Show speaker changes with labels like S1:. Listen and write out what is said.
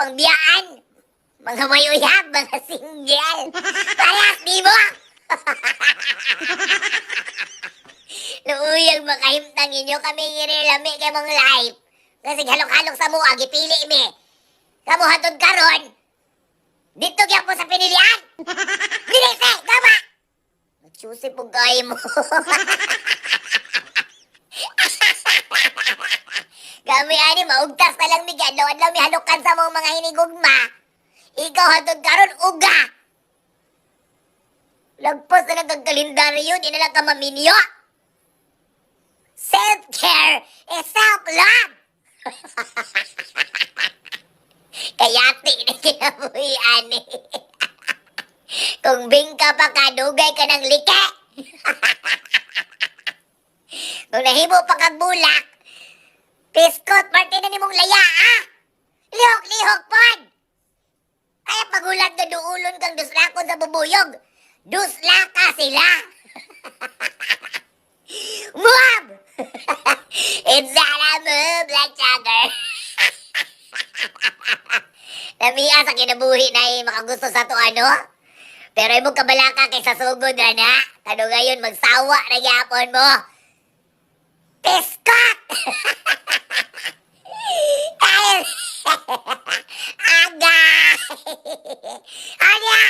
S1: pangbiyaan. Mga may uyab, mga single. Parehas, di mo? Luuyang makahimtang inyo kami ngirilami kay mong life. Kasi halok-halok sa mua, gipili mi. Kamu hatod karon. Dito kaya po sa pinilian. Binisi, tama! Magsusi po kayo mo. Kami ani, maugtas na lang mi ganoon lang mi halukan sa mga hinigugma. Ikaw hatod karon uga. Lagpas na nagkakalendaryo, di na lang ka maminyo. Self-care is self-love. Kaya na kinabuhian eh. Kung bingka pa ka, dugay ka ng like. Kung nahimo pa kag bulak, piskot, parte na nimong laya, ah! Lihok-lihok pod! Kaya pagulat na duulon kang duslakon sa bubuyog, duslaka sila! Mom! It's not a move like Jagger. Namiya sa kinabuhi na makagusto sa to ano? Pero imong kabalaka kay sa sugod na. Kano ngayon magsawa na gyapon mo. Piskot! Aga! Aga!